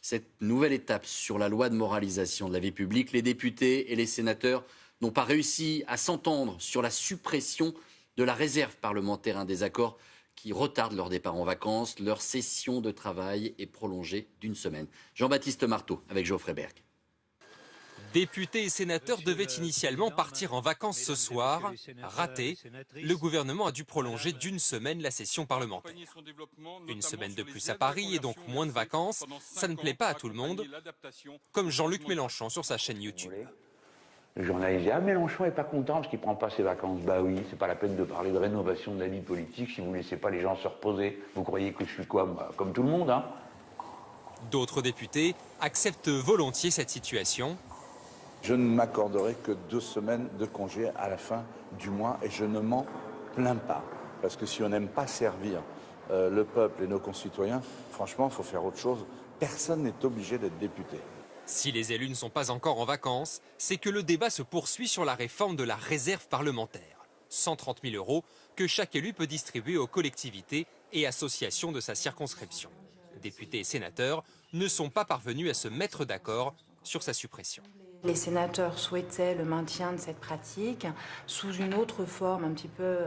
cette nouvelle étape sur la loi de moralisation de la vie publique. Les députés et les sénateurs n'ont pas réussi à s'entendre sur la suppression de la réserve parlementaire, un désaccord qui retarde leur départ en vacances. Leur session de travail est prolongée d'une semaine. Jean-Baptiste Marteau avec Geoffrey Berg. Députés et sénateurs devaient initialement partir en vacances ce soir. Raté, le gouvernement a dû prolonger d'une semaine la session parlementaire. Une semaine de plus à Paris et donc moins de vacances, ça ne plaît pas à tout le monde, comme Jean-Luc Mélenchon sur sa chaîne YouTube. Le journaliste dit « Ah, Mélenchon n'est pas content parce qu'il ne prend pas ses vacances. » Bah oui, c'est pas la peine de parler de rénovation de la vie politique si vous ne laissez pas les gens se reposer. Vous croyez que je suis quoi? Bah, comme tout le monde, hein. D'autres députés acceptent volontiers cette situation. Je ne m'accorderai que 2 semaines de congé à la fin du mois et je ne m'en plains pas. Parce que si on n'aime pas servir le peuple et nos concitoyens, franchement, il faut faire autre chose. Personne n'est obligé d'être député. Si les élus ne sont pas encore en vacances, c'est que le débat se poursuit sur la réforme de la réserve parlementaire. 130 000 € que chaque élu peut distribuer aux collectivités et associations de sa circonscription. Députés et sénateurs ne sont pas parvenus à se mettre d'accord sur sa suppression. Les sénateurs souhaitaient le maintien de cette pratique sous une autre forme un petit peu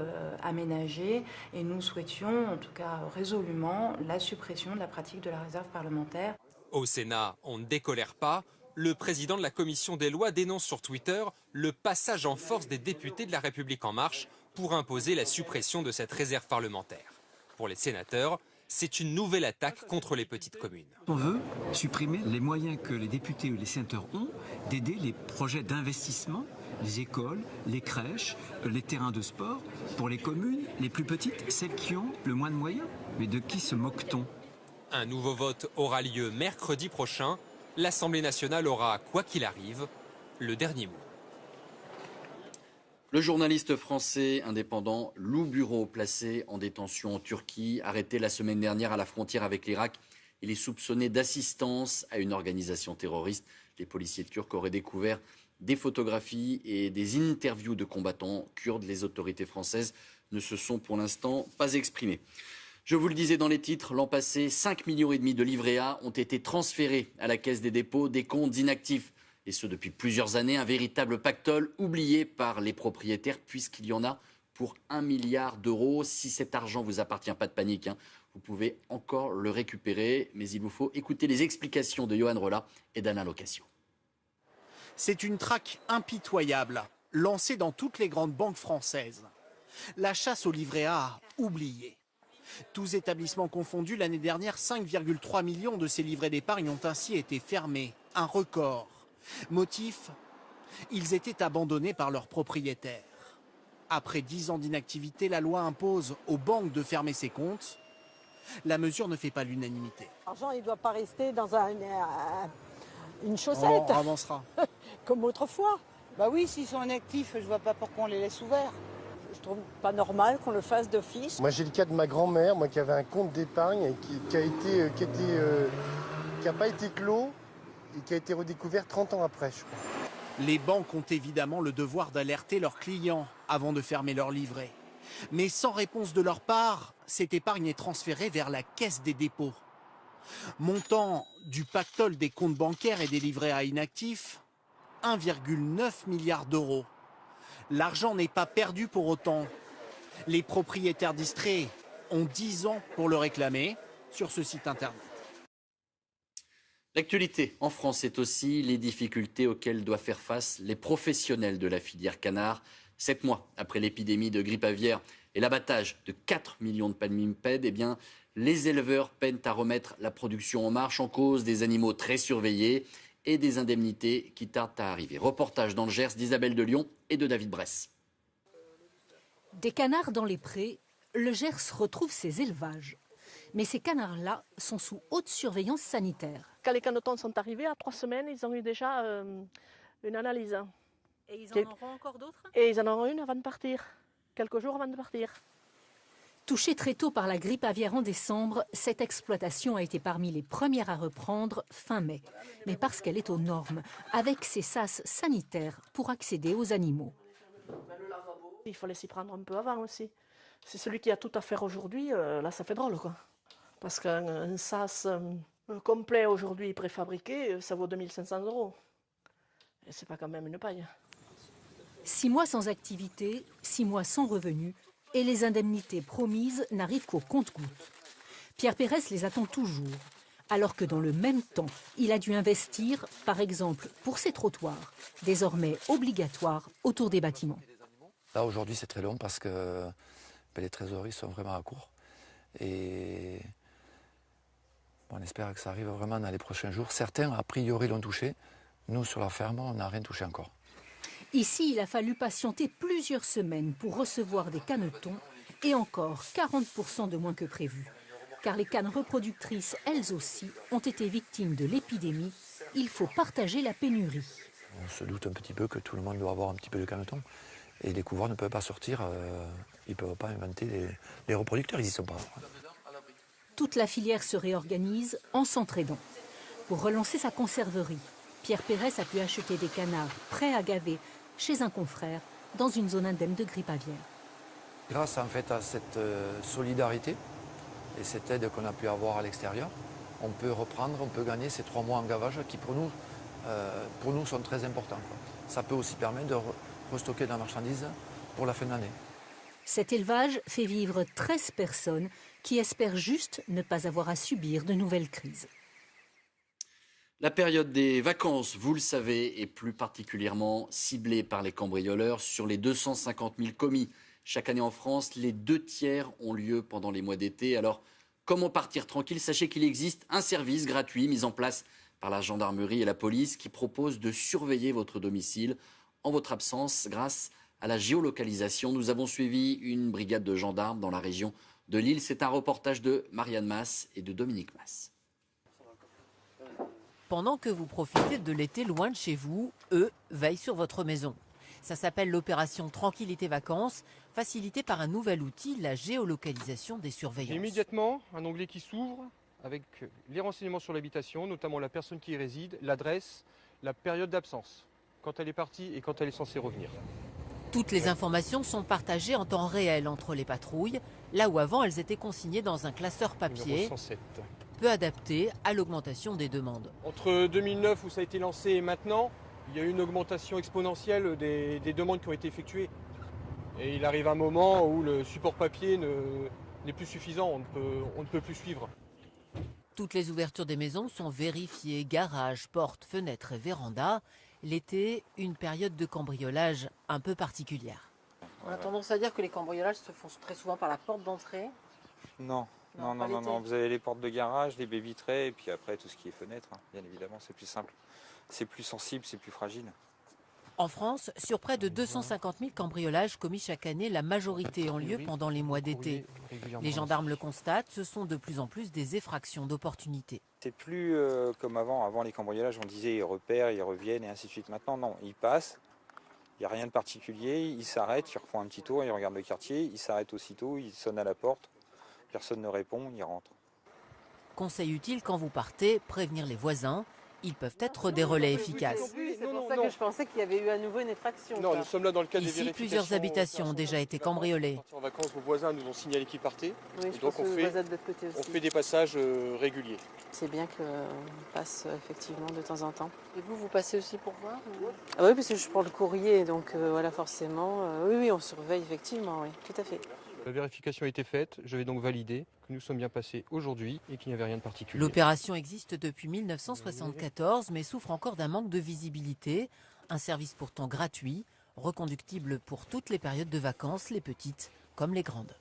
aménagée et nous souhaitions, en tout cas résolument, la suppression de la pratique de la réserve parlementaire. Au Sénat, on ne décolère pas. Le président de la commission des lois dénonce sur Twitter le passage en force des députés de La République En Marche pour imposer la suppression de cette réserve parlementaire. Pour les sénateurs, c'est une nouvelle attaque contre les petites communes. On veut supprimer les moyens que les députés ou les sénateurs ont d'aider les projets d'investissement, les écoles, les crèches, les terrains de sport, pour les communes les plus petites, celles qui ont le moins de moyens. Mais de qui se moque-t-on ? Un nouveau vote aura lieu mercredi prochain. L'Assemblée nationale aura, quoi qu'il arrive, le dernier mot. Le journaliste français indépendant Lou Bureau, placé en détention en Turquie, arrêté la semaine dernière à la frontière avec l'Irak. Il est soupçonné d'assistance à une organisation terroriste. Les policiers turcs auraient découvert des photographies et des interviews de combattants kurdes. Les autorités françaises ne se sont pour l'instant pas exprimées. Je vous le disais dans les titres, l'an passé, 5,5 millions de livrets A ont été transférés à la Caisse des dépôts des comptes inactifs. Et ce, depuis plusieurs années, un véritable pactole oublié par les propriétaires, puisqu'il y en a pour 1 milliard d'euros. Si cet argent vous appartient, pas de panique, hein, vous pouvez encore le récupérer. Mais il vous faut écouter les explications de Johan Rolla et d'Alain Location. C'est une traque impitoyable, lancée dans toutes les grandes banques françaises. La chasse au livret A oublié. Tous établissements confondus, l'année dernière, 5,3 millions de ces livrets d'épargne ont ainsi été fermés. Un record. Motif, ils étaient abandonnés par leurs propriétaires. Après 10 ans d'inactivité, la loi impose aux banques de fermer ses comptes. La mesure ne fait pas l'unanimité. L'argent, il ne doit pas rester dans une chaussette. On avancera. Comme autrefois. Bah oui, s'ils sont inactifs, je ne vois pas pourquoi on les laisse ouverts. Je trouve pas normal qu'on le fasse d'office. Moi, j'ai le cas de ma grand-mère, qui avait un compte d'épargne qui n'a pas été clos et qui a été redécouvert 30 ans après, je crois. Les banques ont évidemment le devoir d'alerter leurs clients avant de fermer leur livret. Mais sans réponse de leur part, cette épargne est transférée vers la Caisse des dépôts. Montant du pactole des comptes bancaires et des livrets A inactifs, 1,9 milliard d'euros. L'argent n'est pas perdu pour autant. Les propriétaires distraits ont 10 ans pour le réclamer sur ce site internet. L'actualité en France, c'est aussi les difficultés auxquelles doivent faire face les professionnels de la filière canard. 7 mois après l'épidémie de grippe aviaire et l'abattage de 4 millions de palmipèdes, les éleveurs peinent à remettre la production en marche, en cause des animaux très surveillés et des indemnités qui tardent à arriver. Reportage dans le Gers d'Isabelle de Lyon et de David Bress. Des canards dans les prés, le Gers retrouve ses élevages. Mais ces canards-là sont sous haute surveillance sanitaire. Quand les canetons sont arrivés, à 3 semaines, ils ont eu déjà une analyse. Et ils en auront encore d'autres? Et ils en auront une avant de partir, quelques jours avant de partir. Touchée très tôt par la grippe aviaire en décembre, cette exploitation a été parmi les premières à reprendre fin mai. Mais parce qu'elle est aux normes, avec ses sas sanitaires pour accéder aux animaux. Il fallait s'y prendre un peu avant aussi. C'est celui qui a tout à faire aujourd'hui, là ça fait drôle quoi. Parce qu'un sas complet aujourd'hui préfabriqué, ça vaut 2500 €. Et c'est pas quand même une paille. 6 mois sans activité, 6 mois sans revenus, et les indemnités promises n'arrivent qu'au compte-gouttes. Pierre Pérez les attend toujours, alors que dans le même temps, il a dû investir, par exemple, pour ses trottoirs, désormais obligatoires autour des bâtiments. Là, aujourd'hui, c'est très long parce que les trésoreries sont vraiment à court. Et on espère que ça arrive vraiment dans les prochains jours. Certains, a priori, l'ont touché. Nous, sur la ferme, on n'a rien touché encore. Ici, il a fallu patienter plusieurs semaines pour recevoir des canetons et encore 40% de moins que prévu. Car les cannes reproductrices, elles aussi, ont été victimes de l'épidémie. Il faut partager la pénurie. On se doute un petit peu que tout le monde doit avoir un petit peu de canetons. Et les couvreurs ne peuvent pas sortir, ils ne peuvent pas inventer les reproducteurs, ils n'y sont pas. Toute la filière se réorganise en s'entraidant. Pour relancer sa conserverie, Pierre Pérez a pu acheter des canards prêts à gaver chez un confrère dans une zone indemne de grippe aviaire. Grâce en fait à cette solidarité et cette aide qu'on a pu avoir à l'extérieur, on peut reprendre, on peut gagner ces 3 mois en gavage qui pour nous sont très importants. Ça peut aussi permettre de restocker de la marchandise pour la fin de l'année. Cet élevage fait vivre 13 personnes qui espèrent juste ne pas avoir à subir de nouvelles crises. La période des vacances, vous le savez, est plus particulièrement ciblée par les cambrioleurs. Sur les 250 000 commis chaque année en France, les 2/3 ont lieu pendant les mois d'été. Alors, comment partir tranquille? Sachez qu'il existe un service gratuit mis en place par la gendarmerie et la police qui propose de surveiller votre domicile en votre absence grâce à la géolocalisation. Nous avons suivi une brigade de gendarmes dans la région de Lille. C'est un reportage de Marianne Mas et de Dominique Mas. Pendant que vous profitez de l'été loin de chez vous, eux veillent sur votre maison. Ça s'appelle l'opération Tranquillité Vacances, facilitée par un nouvel outil, la géolocalisation des surveillances. J'ai immédiatement un onglet qui s'ouvre avec les renseignements sur l'habitation, notamment la personne qui y réside, l'adresse, la période d'absence, quand elle est partie et quand elle est censée revenir. Toutes les informations sont partagées en temps réel entre les patrouilles, là où avant elles étaient consignées dans un classeur papier, 107. peu adapté à l'augmentation des demandes. Entre 2009 où ça a été lancé et maintenant, il y a eu une augmentation exponentielle des demandes qui ont été effectuées. Et il arrive un moment où le support papier n'est plus suffisant, on ne peut plus suivre. Toutes les ouvertures des maisons sont vérifiées, garages, portes, fenêtres et vérandas. L'été, une période de cambriolage un peu particulière. On a tendance à dire que les cambriolages se font très souvent par la porte d'entrée. Non, vous avez les portes de garage, les baies vitrées, et puis après tout ce qui est fenêtre, hein. Bien évidemment, c'est plus simple. C'est plus sensible, c'est plus fragile. En France, sur près de 250 000 cambriolages commis chaque année, la majorité ont lieu pendant les mois d'été. Les gendarmes le constatent, ce sont de plus en plus des effractions d'opportunités. C'est plus comme avant. Avant, les cambriolages, on disait ils repèrent, ils reviennent et ainsi de suite. Maintenant, non, ils passent, il n'y a rien de particulier, ils s'arrêtent, ils refont un petit tour, ils regardent le quartier, ils s'arrêtent aussitôt, ils sonnent à la porte, personne ne répond, ils rentrent. Conseil utile quand vous partez, prévenir les voisins. Ils peuvent être des relais efficaces. C'est pour ça que je pensais qu'il y avait eu à nouveau une effraction. Non, nous sommes là dans le cadre des Ici, vérifications. plusieurs habitations ont déjà été cambriolées. En vacances, vos voisins nous ont signalé qu'ils partaient. Oui, et donc on fait des passages réguliers. C'est bien qu'on passe effectivement de temps en temps. Et vous passez aussi pour voir Ah oui, parce que je prends le courrier, donc voilà, forcément. Oui, on surveille effectivement, oui, tout à fait. La vérification a été faite, je vais donc valider que nous sommes bien passés aujourd'hui et qu'il n'y avait rien de particulier. L'opération existe depuis 1974, mais souffre encore d'un manque de visibilité. Un service pourtant gratuit, reconductible pour toutes les périodes de vacances, les petites comme les grandes.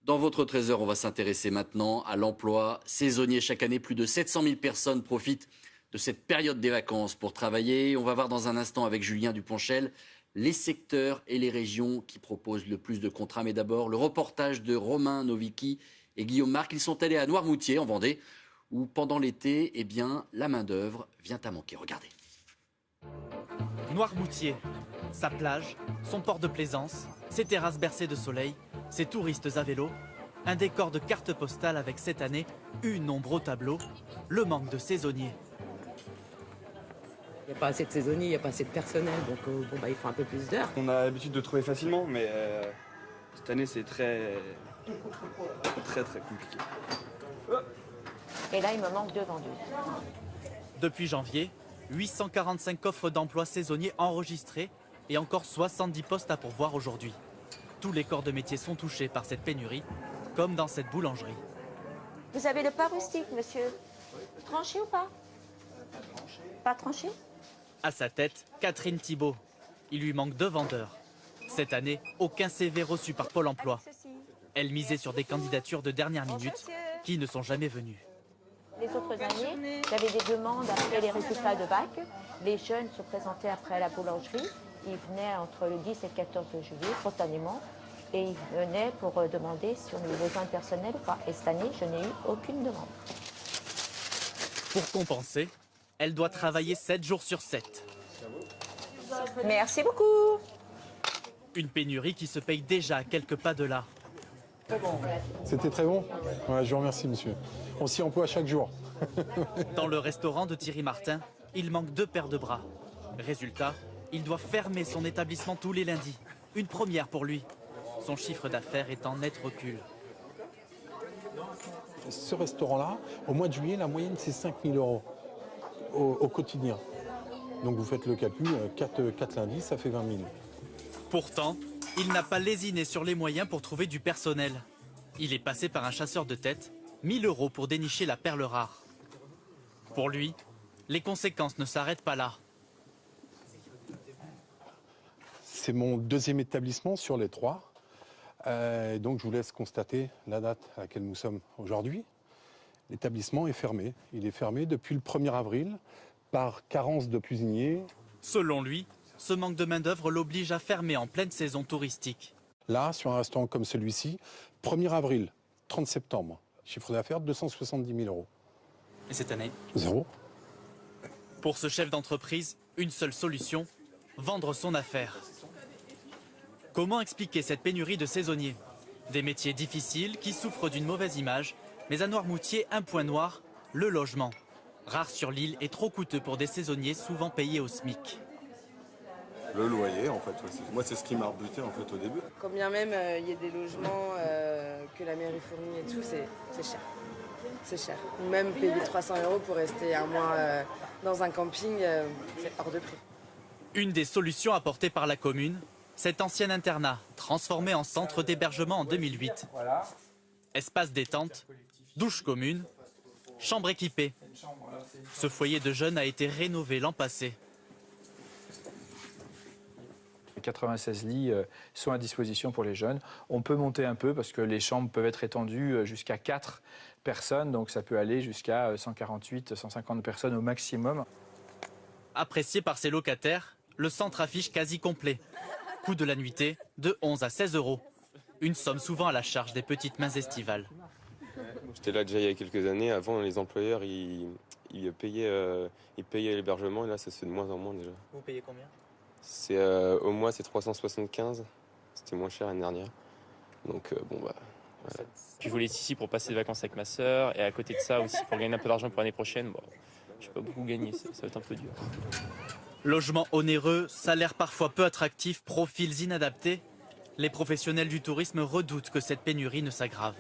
Dans votre trésor, on va s'intéresser maintenant à l'emploi saisonnier. Chaque année, plus de 700 000 personnes profitent de cette période des vacances pour travailler. On va voir dans un instant avec Julien Duponchel les secteurs et les régions qui proposent le plus de contrats. Mais d'abord, le reportage de Romain Novicki et Guillaume Marc. Ils sont allés à Noirmoutier, en Vendée, où pendant l'été, eh bien, la main-d'œuvre vient à manquer. Regardez. Noirmoutier, sa plage, son port de plaisance, ses terrasses bercées de soleil, ses touristes à vélo, un décor de carte postale avec cette année une ombre au tableau, le manque de saisonniers. Il n'y a pas assez de saisonniers, il n'y a pas assez de personnel, donc il faut un peu plus d'heures. On a l'habitude de trouver facilement, mais cette année c'est très compliqué. Et là, il me manque 2 vendeuses. Depuis janvier, 845 offres d'emploi saisonniers enregistrées et encore 70 postes à pourvoir aujourd'hui. Tous les corps de métier sont touchés par cette pénurie, comme dans cette boulangerie. Vous avez le pain rustique, monsieur? Tranché ou pas? Pas tranché? À sa tête, Catherine Thibault. Il lui manque 2 vendeurs. Cette année, aucun CV reçu par Pôle emploi. Elle misait sur des candidatures de dernière minute qui ne sont jamais venues. Les autres années, il y avait des demandes après les résultats de bac. Les jeunes se présentaient après à la boulangerie. Ils venaient entre le 10 et le 14 juillet, spontanément. Et ils venaient pour demander si on avait besoin de personnel ou pas. Et cette année, je n'ai eu aucune demande. Pour compenser, elle doit travailler 7 jours sur 7. Merci beaucoup. Une pénurie qui se paye déjà à quelques pas de là. C'était très bon. Ouais, je vous remercie, monsieur. On s'y emploie chaque jour. Dans le restaurant de Thierry Martin, il manque 2 paires de bras. Résultat, il doit fermer son établissement tous les lundis. Une première pour lui. Son chiffre d'affaires est en net recul. Ce restaurant-là, au mois de juillet, la moyenne, c'est 5 000 € au quotidien. Donc vous faites le calcul, 4 lundis, ça fait 20 000. Pourtant, il n'a pas lésiné sur les moyens pour trouver du personnel. Il est passé par un chasseur de tête, 1 000 € pour dénicher la perle rare. Pour lui, les conséquences ne s'arrêtent pas là. C'est mon 2e établissement sur les 3. Donc je vous laisse constater la date à laquelle nous sommes aujourd'hui. L'établissement est fermé. Il est fermé depuis le 1er avril par carence de cuisiniers. Selon lui, ce manque de main-d'œuvre l'oblige à fermer en pleine saison touristique. Là, sur un restaurant comme celui-ci, 1er avril, 30 septembre, chiffre d'affaires 270 000 €. Et cette année? 0. Pour ce chef d'entreprise, une seule solution, vendre son affaire. Comment expliquer cette pénurie de saisonniers? Des métiers difficiles qui souffrent d'une mauvaise image, mais à Noirmoutier, un point noir, le logement. Rare sur l'île et trop coûteux pour des saisonniers souvent payés au SMIC. Le loyer, en fait, moi c'est ce qui m'a rebuté en fait au début. Quand bien même il y a des logements que la mairie fournit et tout, c'est cher. C'est cher. Même payer 300 € pour rester un mois dans un camping, c'est hors de prix. Une des solutions apportées par la commune, cet ancien internat, transformé en centre d'hébergement en 2008. Espace détente, douche commune, chambre équipée. Ce foyer de jeunes a été rénové l'an passé. 96 lits sont à disposition pour les jeunes. On peut monter un peu parce que les chambres peuvent être étendues jusqu'à 4 personnes, donc ça peut aller jusqu'à 148, 150 personnes au maximum. Apprécié par ses locataires, le centre affiche quasi complet. Coût de la nuitée de 11 à 16 €. Une somme souvent à la charge des petites mains estivales. J'étais là déjà il y a quelques années. Avant, les employeurs ils payaient l'hébergement et là, ça se fait de moins en moins déjà. Vous payez combien? Au mois, c'est 375. C'était moins cher l'année dernière. Donc, bon, bah. Voilà. Je voulais être ici pour passer des vacances avec ma sœur et à côté de ça aussi pour gagner un peu d'argent pour l'année prochaine. Bon, je n'ai pas beaucoup gagné, ça va être un peu dur. Logement onéreux, salaire parfois peu attractif, profils inadaptés. Les professionnels du tourisme redoutent que cette pénurie ne s'aggrave.